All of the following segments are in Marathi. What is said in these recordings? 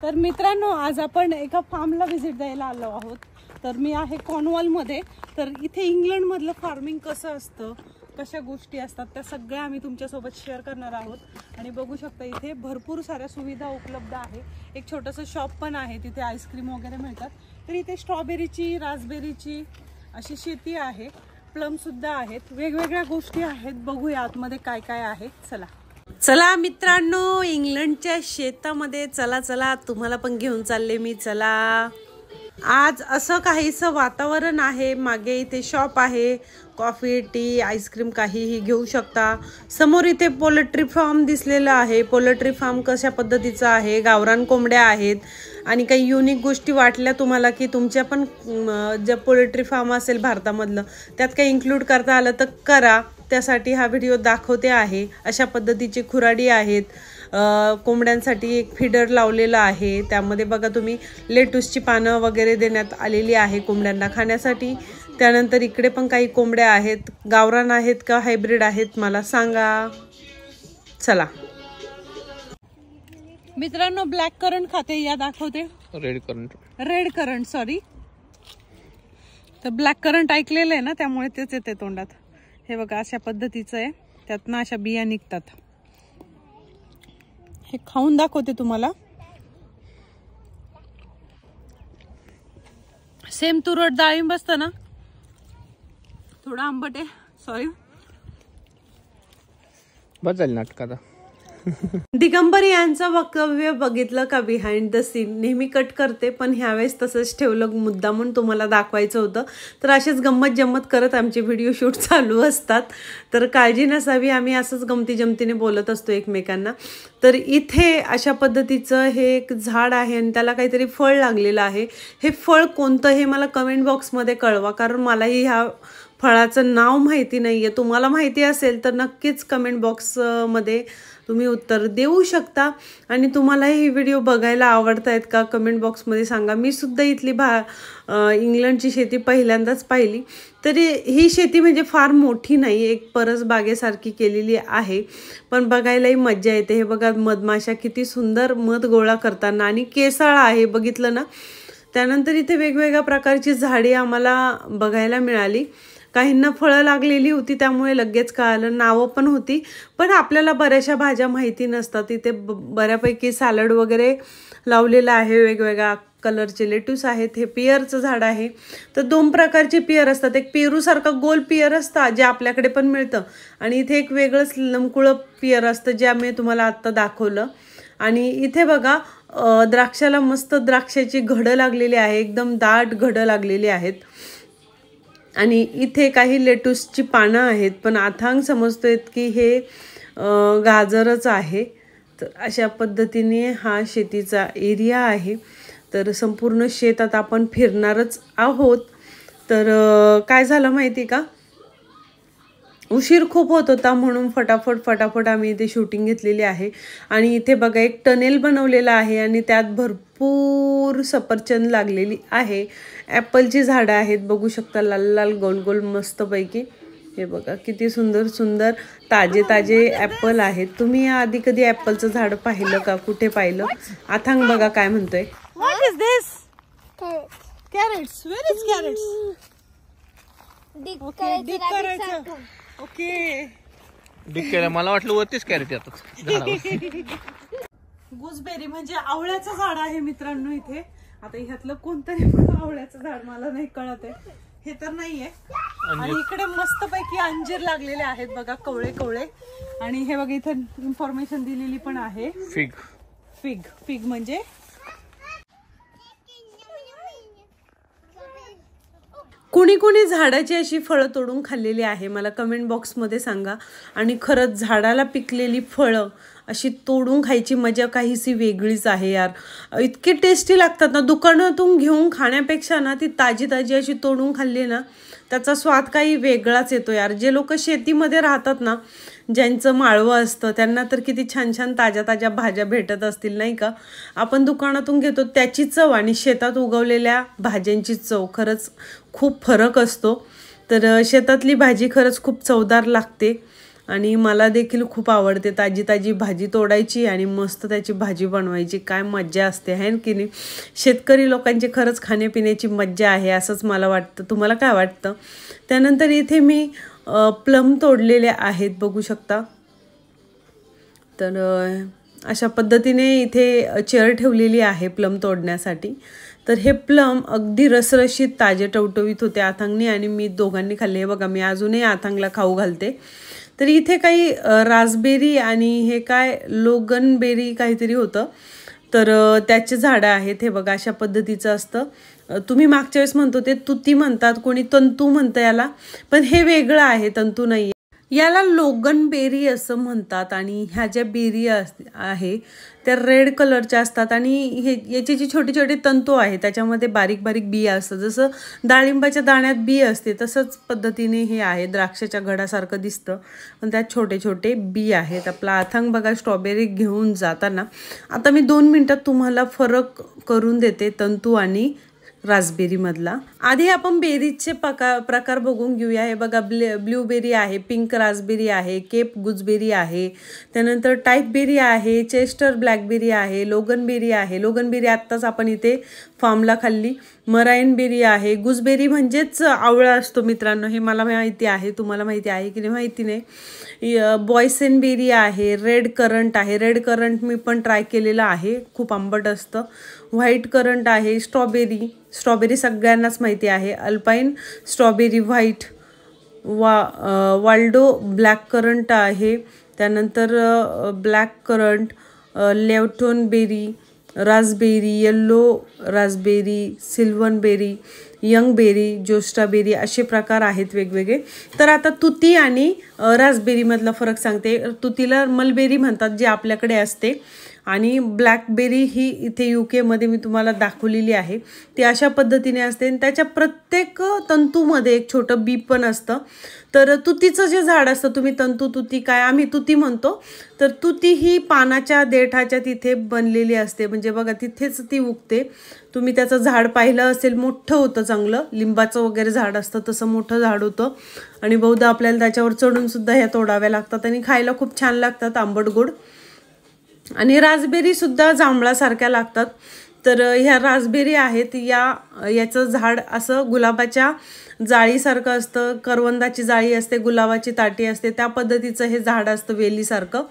तर मित्रांनो, आज आपण एका फार्मला व्हिजिट द्यायला आलो आहोत. तर मी आहे कॉर्नवॉलमध्ये. तर इथे इंग्लंडमधलं फार्मिंग कसं असतं, कशा गोष्टी असतात, त्या सगळ्या आम्ही तुमच्यासोबत शेअर करणार आहोत. आणि बघू शकता इथे भरपूर साऱ्या सुविधा उपलब्ध आहे. एक छोटंसं शॉप पण आहे, तिथे आईस्क्रीम वगैरे मिळतात. तर इथे स्ट्रॉबेरीची, रास्पबेरीची अशी शेती आहे. प्लम सुद्धा आहेत, वेगवेगळ्या गोष्टी आहेत. बघूया आतमध्ये काय काय आहे. चला चला मित्रांनो, इंग्लंडच्या शेतामध्ये चला चला, तुम्हाला पण घेऊन चालले मी. चला, आज असं काहीसं वातावरण आहे. मागे इथे शॉप आहे, कॉफी, टी, आईस्क्रीम काहीही घेऊ शकता. समोर इथे पोल्ट्री फार्म दिसलेला आहे. पोल्ट्री फार्म कशा पद्धतीचा आहे, गावरान कोंबड्या आहेत. आणि काही युनिक गोष्टी वाटल्या तुम्हाला की तुमच्या पण ज्या पोल्ट्री फार्म असेल भारतामधलं, त्यात काही इन्क्लूड करता आलं तर करा. त्यासाठी हा व्हिडिओ दाखवते आहे. अशा पद्धतीची खुराडी आहेत. कोंबड्यांसाठी एक फीडर लावलेला आहे. त्यामध्ये बघा तुम्ही लेटूसची पानं वगैरे देण्यात आलेली आहे कोंबड्यांना खाण्यासाठी. त्यानंतर इकडे पण काही कोंबड्या आहेत. गावरान आहेत का हायब्रिड आहेत मला सांगा. चला मित्रांनो, ब्लॅक करंट खाते, या दाखवते. Red current sorry. तर ब्लॅक करंट ऐकलेलं आहे ना, त्यामुळे तेच येते तोंडात. हे बघा अशा पद्धतीचं आहे. त्यातनं अशा बिया निघतात. हे खाऊन दाखवते तुम्हाला. सेम तुरट डाळिंब असतं ना, थोडा आंबट आहे. सॉरी, बस झाली नाटकाचा. दिगंबर यांचं वक्तव्य बघितलं का, बिहाइंड द सीन. नेहमी कट करते, पण ह्यावेळेस तसंच ठेवलं मुद्दामून, तुम्हाला दाखवायचं होतं. तर असेच गंमत जम्मत करत आमचे व्हिडिओ शूट चालू असतात. तर काळजी नसावी, आम्ही असंच गमती जमतीने बोलत असतो एकमेकांना. तर इथे अशा पद्धतीचं हे एक झाड आहे आणि त्याला काहीतरी फळ लागलेलं आहे. हे फळ कोणतं हे मला कमेंट बॉक्समध्ये कळवा, कारण मलाही ह्या फळाचं नाव माहिती नाही आहे. तुम्हाला माहिती असेल तर नक्कीच कमेंट बॉक्समध्ये तुम्ही उत्तर देऊ शकता. आणि तुम्हाला ही व्हिडिओ बघायला आवडत आहेत का, कमेंट बॉक्समध्ये सांगा. मी सुद्धा इथली इंग्लंडची शेती पहिल्यांदाच पाहिली. तरी ही शेती म्हणजे फार मोठी नाही, एक परसबागेसारखी केलेली आहे, पण बघायलाही मज्जा येते. हे बघा मधमाशा किती सुंदर मध गोळा करताना, आणि केसाळ आहे, बघितलं ना. त्यानंतर इथे वेगवेगळ्या प्रकारची झाडे आम्हाला बघायला मिळाली. काहींना फळं लागलेली होती, त्यामुळे लगेच कळालं. नावं पण होती, पण आपल्याला बऱ्याचशा भाज्या माहिती नसतात. इथे बऱ्यापैकी सॅलड वगैरे लावलेलं आहे. वेगवेगळ्या कलरचे लेटूस आहेत. हे पियरचं झाड आहे. तर दोन प्रकारचे पियर असतात. एक पेरूसारखं गोल पियर असतं, जे आपल्याकडे पण मिळतं, आणि इथे एक वेगळंच लमकुळं पियर असतं, जे आम्ही तुम्हाला आत्ता दाखवलं. आणि इथे बघा द्राक्षाला मस्त द्राक्षाची घडं लागलेली आहे, एकदम दाट घडं लागलेली आहेत. आणि इथे काही लेटूसची पानं आहेत, पण अथांग समजतोय की हे गाजरच आहे. तर अशा पद्धतीने हा शेतीचा एरिया आहे. तर संपूर्ण शेतात आपण फिरणारच आहोत. तर काय झालं माहिती का, उशीर खूप होत होता, म्हणून फटाफट आम्ही इथे शूटिंग घेतलेली आहे. आणि इथे बघा एक टनेल बनवलेला आहे, आणि त्यात भरपूर सफरचंद लागलेली आहे. ॲपलची झाडं आहेत, बघू शकता, लाल लाल गोल गोल मस्तपैकी. हे बघा किती सुंदर सुंदर ताजे ताजे ॲपल आहेत. तुम्ही याआधी कधी ॲपलचं झाड पाहिलं का, कुठे पाहिलं? अथांग बघा काय म्हणतोय. What is this? Carrots. Where is carrots? Dick करायचं. ओके, डिक केलं. मला वाटलं वरतीच कॅरेट येतात. गुजबेरी म्हणजे आवळ्याचं झाड आहे मित्रांनो इथे. आता ह्यातलं कोणतरी आवळ्याचं झाड मला नाही कळत आहे. हे तर नाहीये. आणि इकडे मस्तपैकी अंजीर लागलेले आहेत बघा, कवळे कवळे. आणि हे बघा इथे इन्फॉर्मेशन दिलेली पण आहे. फिग म्हणजे कुणी झाडाची अशी फळं तोडून खाल्लेली आहे, मला कमेंट बॉक्समध्ये सांगा. आणि खरंच झाडाला पिकलेली फळं अशी तोडून खायची मजा काहीशी वेगळीच आहे यार. इतकी टेस्टी लागतात ना, दुकानातून घेऊन खाण्यापेक्षा ना ती ताजी ताजी अशी तोडून खाल्ली ना, त्याचा स्वाद काही वेगळाच येतो यार. जे लोक शेतीमध्ये राहतात ना, ज्यांचं माळवं असतं, त्यांना तर किती छान छान ताज्या ताज्या भाज्या भेटत असतील नाही का. आपण दुकानातून घेतो त्याची चव आणि शेतात उगवलेल्या भाज्यांची चव खरंच खूप फरक असतो. तर शेतातली भाजी खरंच खूप चवदार लागते. आणि मला देखील खूप आवडते ताजी ताजी भाजी तोडायची आणि मस्त त्याची भाजी बनवायची. काय मज्जा असते आहे की नाही. शेतकरी लोकांची खरंच खाण्यापिण्याची मज्जा आहे असंच मला वाटतं. तुम्हाला काय वाटतं? त्यानंतर इथे मी प्लम तोडलेले आहेत बघू शकता. तर अशा पद्धतीने इथे चेअर ठेवलेली आहे प्लम तोडण्यासाठी. तर हे प्लम अगदी रसरशीत ताजे टवटवीत होते. आथांगनी आणि मी दोघांनी खाल्ले. हे बघा मी अजूनही आथांगला खाऊ घालते. तर इथे काही रासबेरी आणि हे काय लोगनबेरी काहीतरी होतं, तर त्याचे झाडं आहेत. हे बघा अशा पद्धतीचं असतं. तुम्ही मागच्या वेळेस म्हणतो ते तुती म्हणतात, कोणी तंतू म्हणतं याला, पण हे वेगळं आहे, तंतू नाही. याला लोगनबेरी असं म्हणतात. आणि ह्या ज्या बेरी आहे त्या रेड कलरच्या असतात आणि हे याचे जे छोटे छोटे तंतू आहे त्याच्यामध्ये बारीक बारीक बिया असतात. जसं डाळिंबाच्या दाण्यात बी असते तसंच पद्धतीने हे आहे. द्राक्षाच्या घडासारखं दिसतं पण त्यात छोटे छोटे बी आहेत. आपला अथांग बघा स्ट्रॉबेरी घेऊन जाताना आता मी 2 मिनिटात तुम्हाला फरक करून देते तंतू आणि रासबेरी मधला. आधी आपण बेरीजचे प्रकार बघून घेऊया. हे बघा ब्ल्यूबेरी आहे, पिंक रासबेरी आहे, केप गुजबेरी आहे, त्यानंतर टाईप बेरी आहे, चेस्टर ब्लॅकबेरी आहे, लोगनबेरी आहे. लोगनबेरी आत्ताच आपण इथे फार्मला खाल्ली. मराईन बेरी आहे. गुजबेरी म्हणजेच आवळा असतो मित्रांनो, हे मला माहिती आहे. तुम्हाला माहिती आहे की नाही माहिती नाही. बॉयसेन बेरी आहे, रेड करंट आहे. रेड करंट मी पण ट्राय केलेलं आहे, खूप आंबट असतं. व्हाईट करंट आहे. स्ट्रॉबेरी सगळ्यांनाच माहिती आहे. Alpine strawberry white, Waldo black currant आहे. त्यानंतर ब्लॅक करंट, लेवटोन berry, raspberry, yellow raspberry, sylvan berry, young berry, josta berry असे प्रकार आहेत वेगवेगळे. तर आता तुती आणि रासबेरीमधला फरक सांगते. तुतीला मलबेरी म्हणतात जी आपल्याकडे असते आणि ब्लॅकबेरी ही इथे UK मध्ये मी तुम्हाला दाखवलेली आहे. ती अशा पद्धतीने असते आणि त्याच्या प्रत्येक तंतूमध्ये एक छोटं बी पण असतं. तर तुतीचं जे झाड असतं, तुम्ही तंतू तुती काय आम्ही तुती म्हणतो, तर तुती ही पानाच्या देठाच्या तिथे बनलेली असते. म्हणजे बघा तिथेच ती उगते. तुम्ही त्याचं झाड पाहिलं असेल, मोठं होतं चांगलं, लिंबाचं वगैरे झाड असतं तसं मोठं झाड होतं आणि बहुधा आपल्याला त्याच्यावर चढून सुद्धा ह्या तोडाव्या लागतात आणि खायला खूप छान लागतात, आंबट गोड. आणि रासबेरी सुद्धा जांभळासारख्या लागतात. तर ह्या रासबेरी आहेत, याचं झाड असं गुलाबाच्या जाळीसारखं असतं. करवंदाची जाळी असते, गुलाबाची ताटी असते, त्या पद्धतीचं हे झाड असतं वेलीसारखं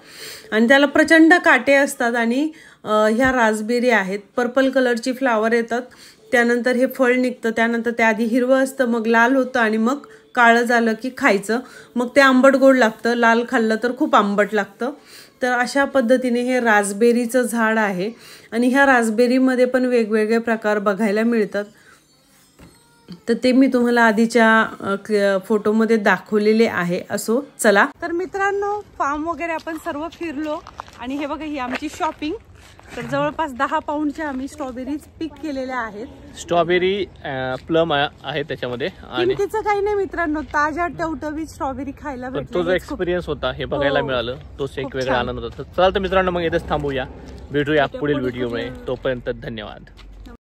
आणि त्याला प्रचंड काटे असतात. आणि ह्या रासबेरी आहेत, पर्पल कलरची फ्लावर येतात, त्यानंतर हे फळ निघतं. त्यानंतर ते आधी हिरवं असतं, मग लाल होतं आणि मग काळं झालं की खायचं. मग ते आंबट गोड लागतं. लाल खाल्लं तर खूप आंबट लागतं. तर अशा पद्धतीने हे रासबेरीचं झाड आहे. आणि ह्या रासबेरीमध्ये पण वेगवेगळे प्रकार बघायला मिळतात. तर ते मी तुम्हाला आधीच्या फोटोमध्ये दाखवलेले आहे. असो चला, तर मित्रांनो फार्म वगैरे आपण सर्व फिरलो आणि हे बघा ही आमची शॉपिंग. तर जवळपास 10 पाऊंडच्या आम्ही स्ट्रॉबेरीज पिक केलेल्या आहेत. स्ट्रॉबेरी प्लम आहे त्याच्यामध्ये आणि किमतीचं काही नाही मित्रांनो, ताज्या टवटवीत स्ट्रॉबेरी खायला भेटली. तो जो एक्सपिरियन्स होता हे बघायला मिळालं, तोच एक वेगळा आनंद होता. चला तर मित्रांनो मग इथेच थांबूया, भेटूया पुढील व्हिडिओमध्ये. तोपर्यंत धन्यवाद.